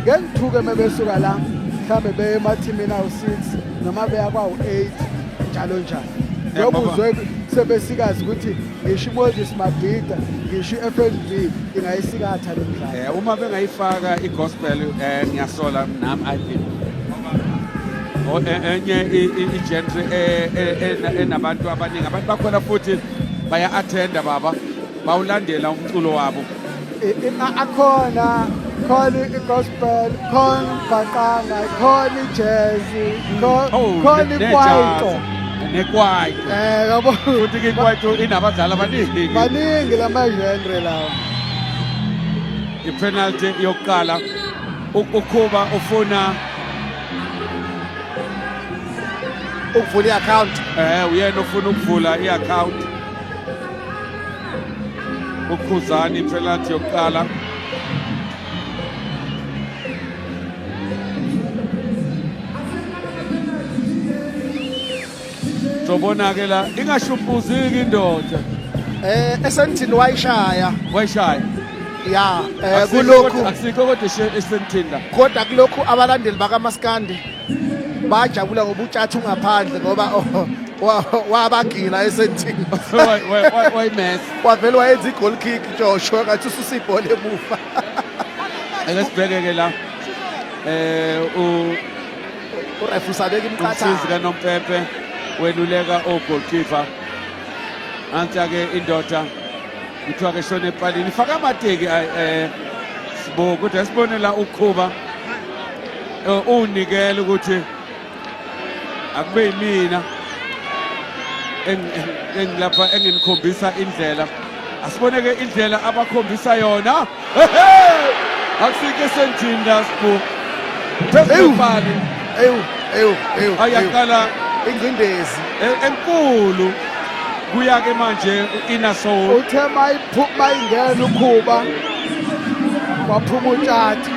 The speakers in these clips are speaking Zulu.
ngengithuke mebesuka la mhlambe beye emathimini awu6 noma beya kwawu8 njalo njalo yokuzwe sebesikazi ukuthi ngisho iMoses Mabhida ngisho iFNB ingayisikatha le mdlalo uma bengayifaka igospel ngiyasola nami I feel enye igenre enabantu abaningi abantu bakhona futhi baya attenda baba bawulandela umculo wabo akhona khona igospel khona baqanga khona ijazz khona ikwaito nekwaito yabo futhi ke ikwaito inabadlali baningi lamagenre lawo ipenalty yokuqala ukhuba ufuna ukuvula i-account uyena ufuna ukuvula i-account ukhuzani ipenalty yokuqala sobona-ke la ingashumpuziki indoda esentini wayishaya ya kulokhu asikho kodwa esentini kodwa kulokhu abalandeli bakaMaskandi bajabula ngoba utshatha ungaphandle ngoba wabagila esentini wayimess wavele wayenza i-goal kick Joshua ngathi ususibhola emuva akesibheke-ke la urefu sabeka imqatha umsizi kaNompepe weluleka o-goalkeeper anti-ke indoda kuthiwa-ke shona epalini faka amateki sibo kodwa sibonela ukhuba unikele ukuthi akube yimina engilapha enginikhombisa indlela asiboneke indlela abakhombisa yona akusike esentini la sibo phezulu epali ayaqala ingcindezi enkulu kuya-ke manje u-inner soul uthe mayingena ukhuba kwaphuma utshati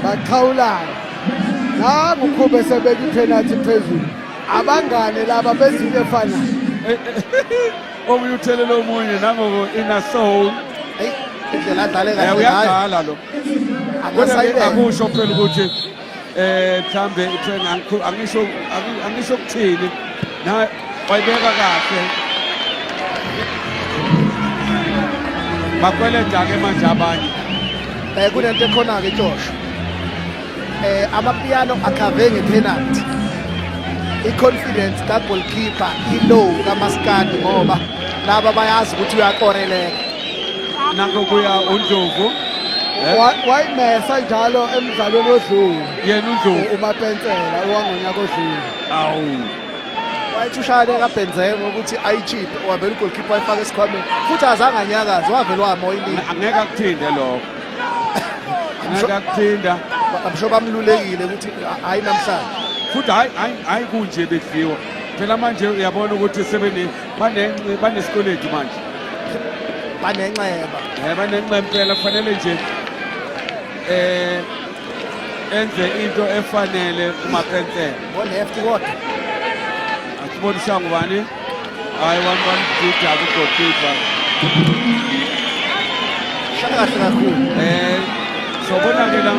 baqhawulana nangu ukhuba esebeka ipenalty phezulu abangane laba bezinto efanayo omunye uthelela omunye nangoko-inner soul indlela adlale kahle uyadlala lo akusho phela ukuthi mhlambe angisho ukuthini na wayibeka kahle bakweleda-ke manje abanye kunento ekhona-ke Joshua Amapiano akhave ngepenalty i-confidence ka-goalkeeper i-low kaMaskandi ngoba laba bayazi ukuthi uyakoreleka nakho kuya uNdlovu wayimesa njalo emdlalweni odlule yena uNdlovu uMapensela owangonyaka odlule awu wayethi ushayele kaBenzema ukuthi ayichiphe wavele ugoalkeeper ayifaka esikhwameni futhi azange anyakaze wavele wamoyilini angeke akuthinde lokho angeke akuthinda abasho bamlulekile ukuthi hayi namhlanje futhi hayi kunje bedliwa phela manje uyabona ukuthi banesikoleti manje banenceba banenceba phela kufanele nje enze into efanele uMapensela ngo-left kodwa asibonisa ngubani hayi 1-1 dida ku-goalkeeper shaka kahle kakhulu sobona-ke la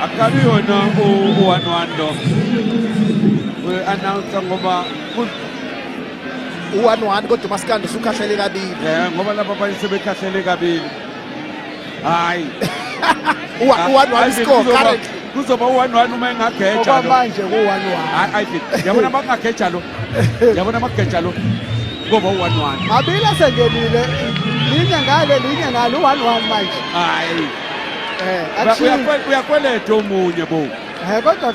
akabi yona u-1-1 lo we-announcer ngoba u-1-1 kodwa uMaskandi usukhahlele kabili ngoba laba abanye sebekhahlele kabili hayi u-1-1 score currently kuzoba u-1-1 uma engageja lo manje ku-1-1 hayi yabona makungageja lo yabona makugeja lo kuba u-1-1 abili asengenile linye ngale linye ngale u-1-1 manje hayi uyakweleta omunye bo kodwa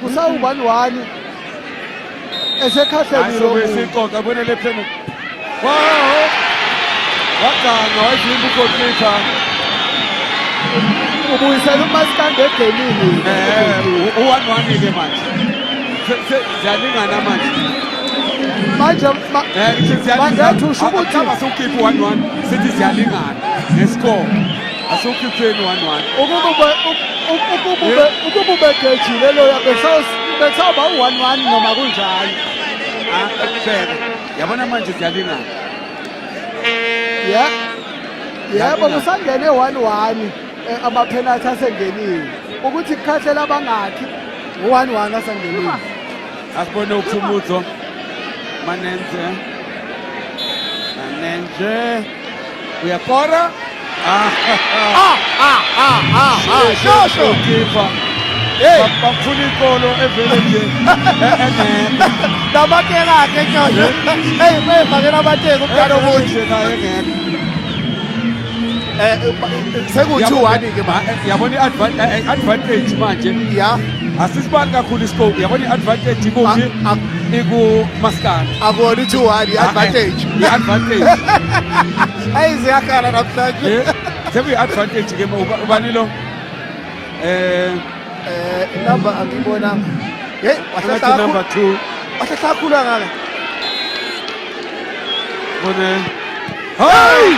kusawu-1-1 esekhahlelile besixoxa bonele phela waganga wayivimba ugoalkeeper ubuyisela uMaskandi egemini u-1-1-ke manje ziyalingana manje mangathi usho ukuthi asewukhiphe u-1-1 sithi ziyalingana ngescore asewukhipheni u-1-1 ukuba ubegejile loya besawuba u-1-1 noma kunjani bheka yabona manje ziyalingana yebo kusangene 1-1 ama-penalty asengenile ukuthi kukhahlela abangakhi 1-1 asengenile. asibone ukhumuzo Manenze uyakora Shosho. kipa Hey. bafuna ikolo evele nje engekho Nabateka ke Joshua. Hey, mefakela abateka umntana omuhle. nje naye engekho Seku2-1 ke ma. yabona i-advantage manje Ya. asisibali kakhulu iscope yabona i-advantage ikuphi ikumaskandi Akubona 2-1 advantage. i-advantage Hey ziyakhala namhlanje. sekuyi-advantage ke ubani lo Number angibonanga. Hey, ngathi number 2 wahlakhulwa ngala. bone hey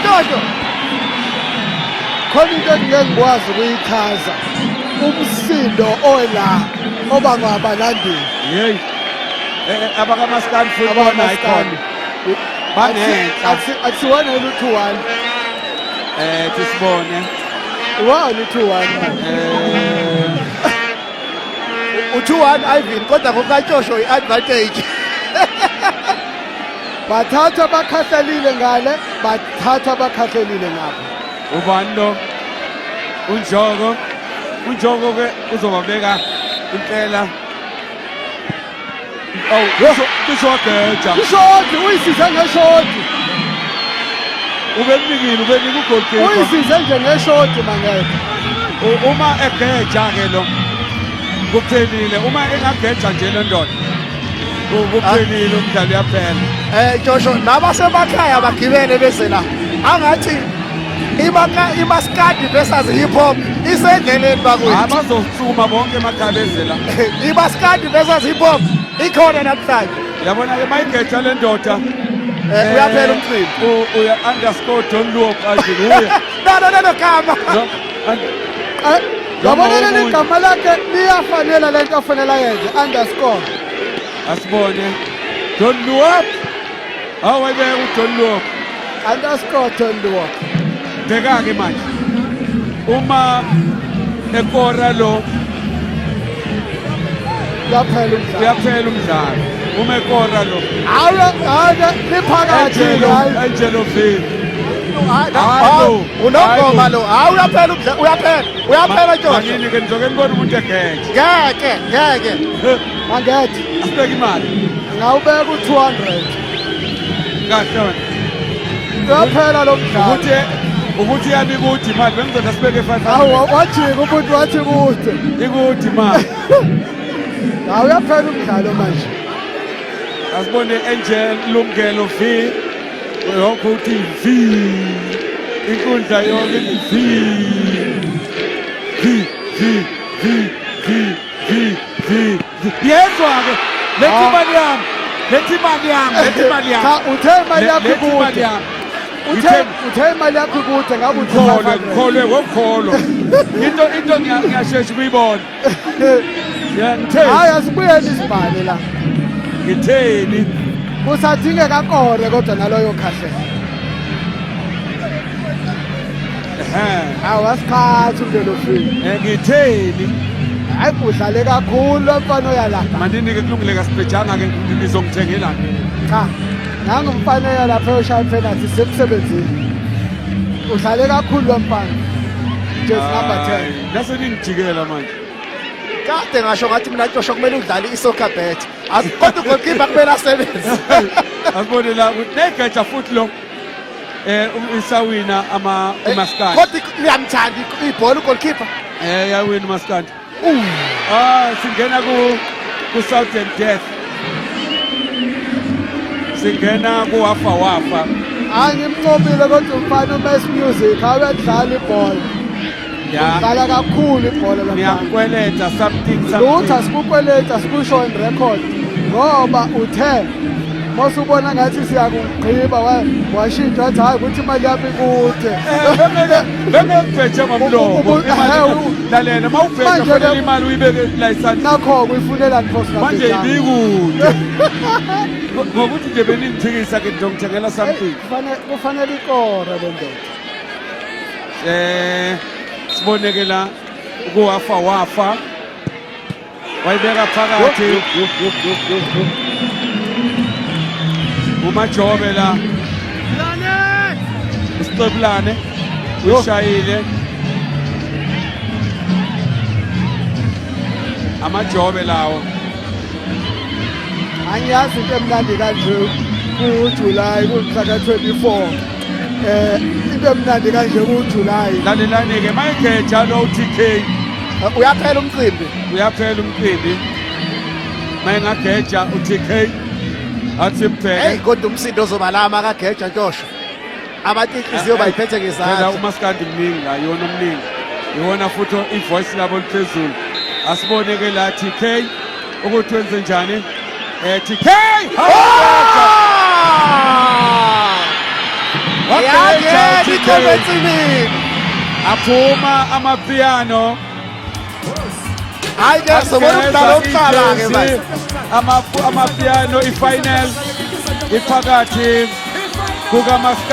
Joshua. Khona into engeke ngikwazi ukuyichaza umsindo ola obangwa abalandeli hey abakamaskandi futhi abamaskandi banenhla akusiwona u2-1 tisibone iwona u2-1 U2-1 Ivan kodwa ngokaJoshua iadvantage. bathatha bakhahlelile ngale bathatha bakhahlelile ngapha. ubani lo unjoko ke uzobabeka impela kushogeja Ishoti uyisize ngeshoti ubenikile ugoalkeeper uyisize nje ngeshoti mangeke. uma egeja ke lo kuphelile uma engageja nje le ndoda kuphelile umdlalo uyaphela Joshua nabasemakhaya bagibele bese la. Angathi imaskandi versus hip hop isendleleni bakwethu. abazosuma bonke emakhaya bezela Imaskandi versus hip hop ikhona namhlanje. yabona ke mayigeja le ndoda Uyaphela umcimbi. uya underscore don't look aje uya No kama. Yabona leli igama lakhe liyafanela lento afanele yenze underscore. asibone don't look awayibeka don't look Underscore Tondiwa. bheka ke manje uma ekora lo Uyaphela umdlalo. uyaphela umdlalo uma ekora lo Hayi liphakathi hayi. Angelo V Unogoma lo. Hayi uyaphela umdlalo. Uyaphela Joshua. manini ke nizoke nibona umuntu egeja Ngeke. Angethi asibeka imali ngawubeka u200. kahle Uyaphela lo mdlalo. ukuthi yani ukuthi imali bengizoda sibeke 500 Hawu wajika umuntu wathi kude. ikuthi imali Hawu uyaphela umdlalo manje. asibone Angel Lungelo V yonke uthi V inkundla yonke V yezwa ke lethi imali yami Cha uthe imali yakho lethi imali kude. yami Uthe imali yakho kude ngabe ngikholwe ngokholwa into ngiyashesha ukuyibona hayi asibuyeni isibhale la. ngitheni Kusadingeka kore kodwa naloyo khahlela. Hawu asikhathi umdelo fini. ngitheni Hayi udlale kakhulu lo mfana oyalapha. manini ke kulungile kasibhejanga ke ngizongithengela Cha. Nangu umfana oyalapha oshaya penalty semsebenzini. Udlale kakhulu lo mfana. Just number 10. nase ningijikela manje Kade ngasho ngathi mina Joshua kumele udlale isoccer bet. Kodwa ugoalkeeper kumele asebenze. asibone la negeja futhi lo isawina amaskandi Kodwa ngiyamthanda ibhola ugoalkeeper. yawina umaskandi singena ku Southern Death singena ku wafa Angimncomile kodwa umfana uMass Music awedlala ibhola. Udlala kakhulu ibhola lo mfana. niyakweleta something Lutho asikukweleta sikusho on record ngoba uthe Mosubona ngathi siyakugqiba washintsha wathi hayi ukuthi imali yami ikude. Bengekubheje ngomlomo. Lalela mawubheje kufanele imali uyibeke la isandla. Nakho kuyifunela Nkosi Manje ibikude. Ngokuthi nje benimphikisa ke ngithengela something. Kufanele ikora le ndoda. Siboneke la wafa wayibeka phakathi uMajobe la Isiqebulane uyishayile Amajobe lawo Angiyazi into emnandi kanje kuJuly kumhla ka24 into emnandi kanje kuJuly lalelani ke mayigeja lo TK uyaphela umcimbi mayingageja uTK athi hey mbheke kodwa umsindo ozobalama kageja ntosho abatinhliziyo bayiphethe phela ngezandla uMaskandi mningi la yona omningi iwona futhi ivoice labo liphezulu asiboneke la TK ukuthi wenze njani TK yageja ikhometsini aphuma Amapiano hayi ke sobona umdlalo oqala ke manje Amapiano ifinal iphakathi kukaMaskandi